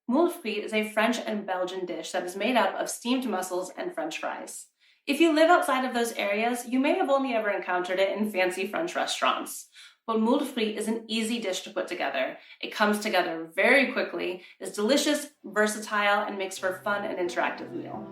Moules Frites is a French and Belgian dish that is made up of steamed mussels and French fries. If you live outside of those areas, you may have only ever encountered it in fancy French restaurants. But Moules Frites is an easy dish to put together. It comes together very quickly, is delicious, versatile, and makes for a fun and interactive meal.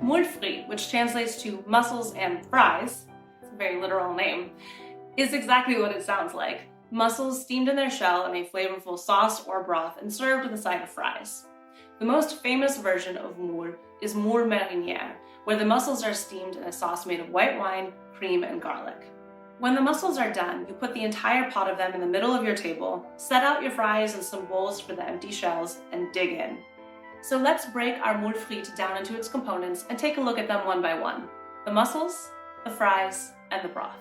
Moules Frites, which translates to mussels and fries, it's a very literal name, is exactly what it sounds like. Mussels steamed in their shell in a flavorful sauce or broth and served with a side of fries. The most famous version of moule is moule marinière, where the mussels are steamed in a sauce made of white wine, cream, and garlic. When the mussels are done, you put the entire pot of them in the middle of your table, set out your fries and some bowls for the empty shells, and dig in. So let's break our moules frites down into its components and take a look at them one by one. The mussels, the fries, and the broth.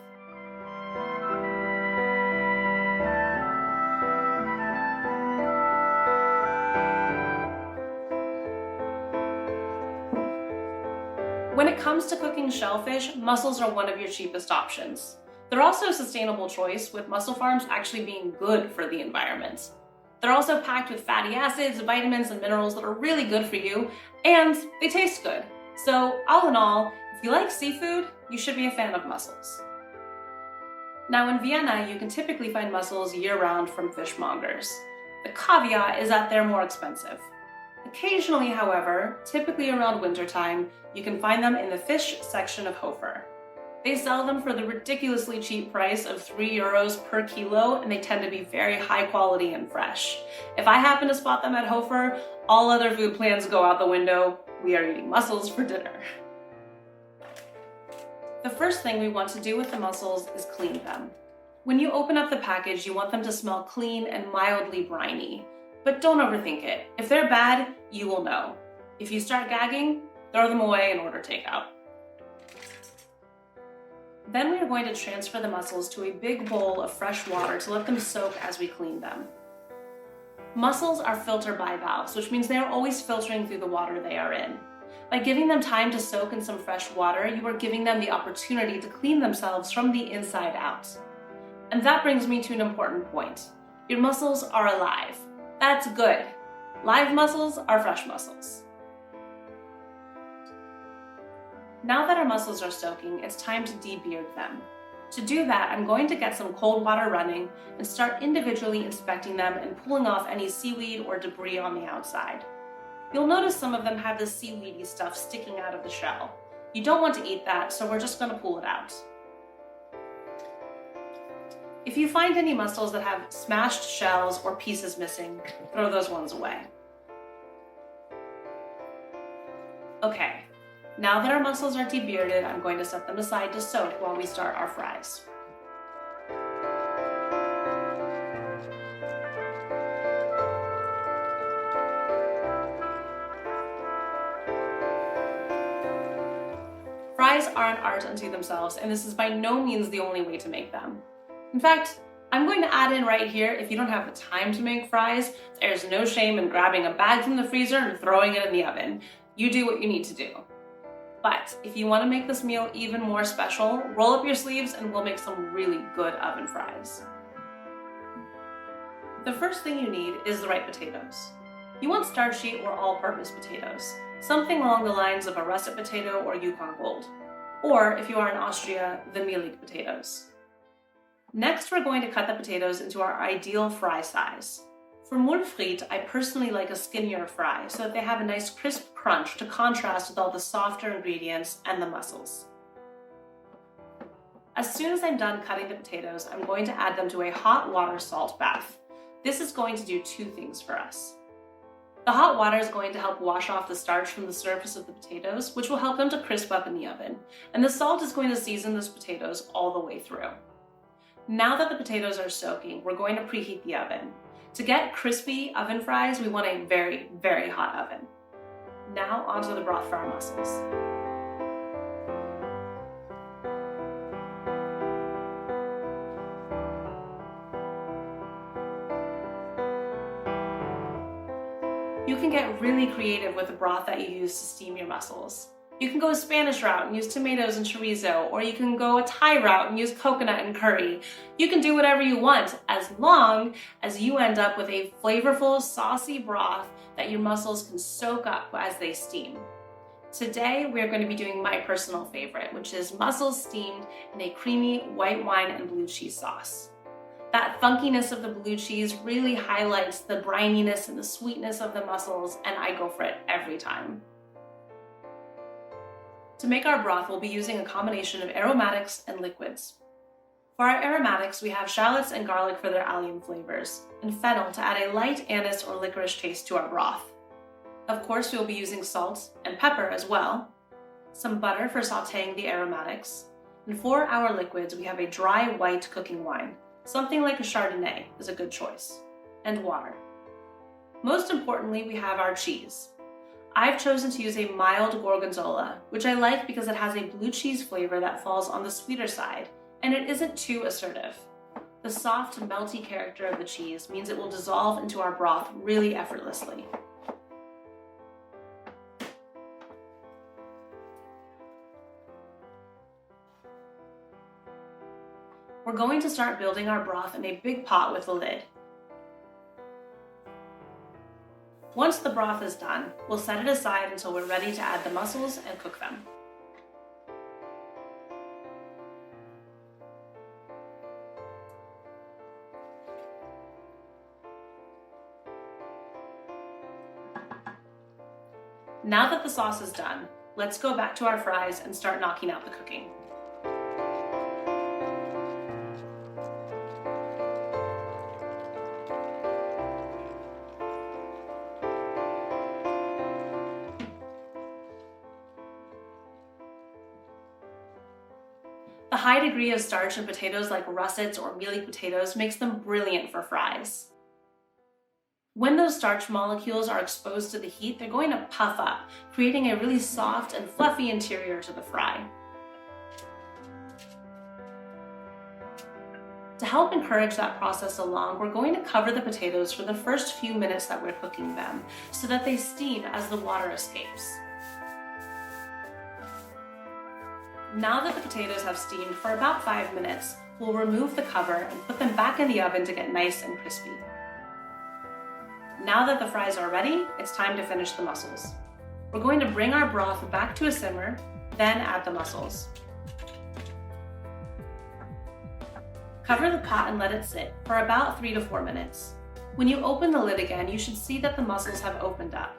When it comes to cooking shellfish, mussels are one of your cheapest options. They're also a sustainable choice, with mussel farms actually being good for the environment. They're also packed with fatty acids, vitamins, and minerals that are really good for you, and they taste good. So all in all, if you like seafood, you should be a fan of mussels. Now in Vienna, you can typically find mussels year-round from fishmongers. The caveat is that they're more expensive. Occasionally, however, typically around wintertime, you can find them in the fish section of Hofer. They sell them for the ridiculously cheap price of €3 per kilo, and they tend to be very high quality and fresh. If I happen to spot them at Hofer, all other food plans go out the window. We are eating mussels for dinner. The first thing we want to do with the mussels is clean them. When you open up the package, you want them to smell clean and mildly briny. But don't overthink it. If they're bad, you will know. If you start gagging, throw them away and order takeout. Then we are going to transfer the mussels to a big bowl of fresh water to let them soak as we clean them. Mussels are filter bivalves, which means they are always filtering through the water they are in. By giving them time to soak in some fresh water, you are giving them the opportunity to clean themselves from the inside out. And that brings me to an important point. Your mussels are alive. That's good. Live mussels are fresh mussels. Now that our mussels are soaking, it's time to debeard them. To do that, I'm going to get some cold water running and start individually inspecting them and pulling off any seaweed or debris on the outside. You'll notice some of them have this seaweedy stuff sticking out of the shell. You don't want to eat that, so we're just going to pull it out. If you find any mussels that have smashed shells or pieces missing, throw those ones away. Okay. Now that our mussels are debearded, I'm going to set them aside to soak while we start our fries. Fries are an art unto themselves, and this is by no means the only way to make them. In fact, I'm going to add in right here, if you don't have the time to make fries, there's no shame in grabbing a bag from the freezer and throwing it in the oven. You do what you need to do. But if you want to make this meal even more special, roll up your sleeves and we'll make some really good oven fries. The first thing you need is the right potatoes. You want starchy or all-purpose potatoes, something along the lines of a Russet potato or Yukon Gold, or if you are in Austria, the Mealig potatoes. Next, we're going to cut the potatoes into our ideal fry size. For moules frites, I personally like a skinnier fry so that they have a nice crisp crunch to contrast with all the softer ingredients and the mussels. As soon as I'm done cutting the potatoes, I'm going to add them to a hot water salt bath. This is going to do two things for us. The hot water is going to help wash off the starch from the surface of the potatoes, which will help them to crisp up in the oven. And the salt is going to season those potatoes all the way through. Now that the potatoes are soaking, we're going to preheat the oven. To get crispy oven fries, we want a very, very hot oven. Now onto the broth for our mussels. You can get really creative with the broth that you use to steam your mussels. You can go a Spanish route and use tomatoes and chorizo, or you can go a Thai route and use coconut and curry. You can do whatever you want as long as you end up with a flavorful, saucy broth that your mussels can soak up as they steam. Today, we're going to be doing my personal favorite, which is mussels steamed in a creamy white wine and blue cheese sauce. That funkiness of the blue cheese really highlights the brininess and the sweetness of the mussels, and I go for it every time. To make our broth, we'll be using a combination of aromatics and liquids. For our aromatics, we have shallots and garlic for their allium flavors, and fennel to add a light anise or licorice taste to our broth. Of course, we will be using salt and pepper as well, some butter for sauteing the aromatics, and for our liquids, we have a dry white cooking wine. Something like a Chardonnay is a good choice, and water. Most importantly, we have our cheese. I've chosen to use a mild Gorgonzola, which I like because it has a blue cheese flavor that falls on the sweeter side, and it isn't too assertive. The soft, melty character of the cheese means it will dissolve into our broth really effortlessly. We're going to start building our broth in a big pot with a lid. Once the broth is done, we'll set it aside until we're ready to add the mussels and cook them. Now that the sauce is done, let's go back to our fries and start knocking out the cooking. The high degree of starch in potatoes like russets or mealy potatoes makes them brilliant for fries. When those starch molecules are exposed to the heat, they're going to puff up, creating a really soft and fluffy interior to the fry. To help encourage that process along, we're going to cover the potatoes for the first few minutes that we're cooking them, so that they steam as the water escapes. Now that the potatoes have steamed for about 5 minutes, we'll remove the cover and put them back in the oven to get nice and crispy. Now that the fries are ready, it's time to finish the mussels. We're going to bring our broth back to a simmer, then add the mussels. Cover the pot and let it sit for about 3 to 4 minutes. When you open the lid again, you should see that the mussels have opened up.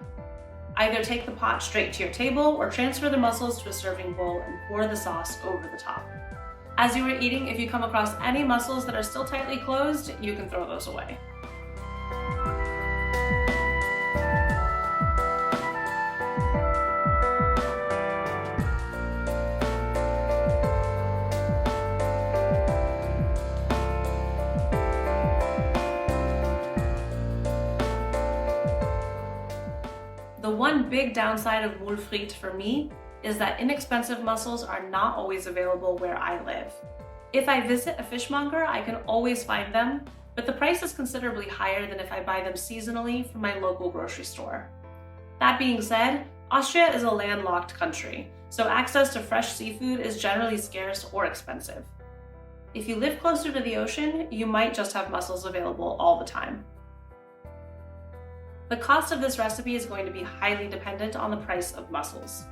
Either take the pot straight to your table or transfer the mussels to a serving bowl and pour the sauce over the top. As you are eating, if you come across any mussels that are still tightly closed, you can throw those away. The one big downside of Moules Frites for me is that inexpensive mussels are not always available where I live. If I visit a fishmonger, I can always find them, but the price is considerably higher than if I buy them seasonally from my local grocery store. That being said, Austria is a landlocked country, so access to fresh seafood is generally scarce or expensive. If you live closer to the ocean, you might just have mussels available all the time. The cost of this recipe is going to be highly dependent on the price of mussels.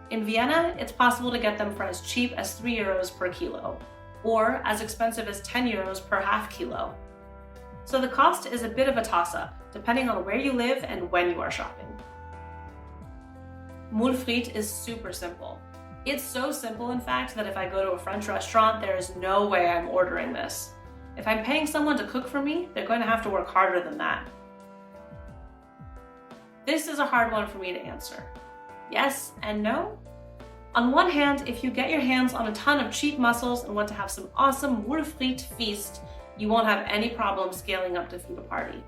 In Vienna, it's possible to get them for as cheap as €3 per kilo, or as expensive as €10 per half kilo. So the cost is a bit of a toss-up, depending on where you live and when you are shopping. Moules Frites is super simple. It's so simple, in fact, that if I go to a French restaurant, there is no way I'm ordering this. If I'm paying someone to cook for me, they're going to have to work harder than that. This is a hard one for me to answer. Yes and no. On one hand, if you get your hands on a ton of cheap mussels and want to have some awesome Moules Frites feast, you won't have any problem scaling up to feed a party.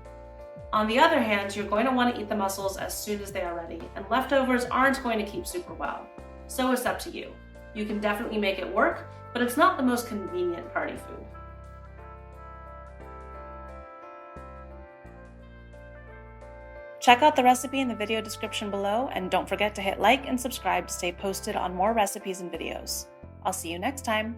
On the other hand, you're going to want to eat the mussels as soon as they are ready, and leftovers aren't going to keep super well. So it's up to you. You can definitely make it work, but it's not the most convenient party food. Check out the recipe in the video description below, and don't forget to hit like and subscribe to stay posted on more recipes and videos. I'll see you next time.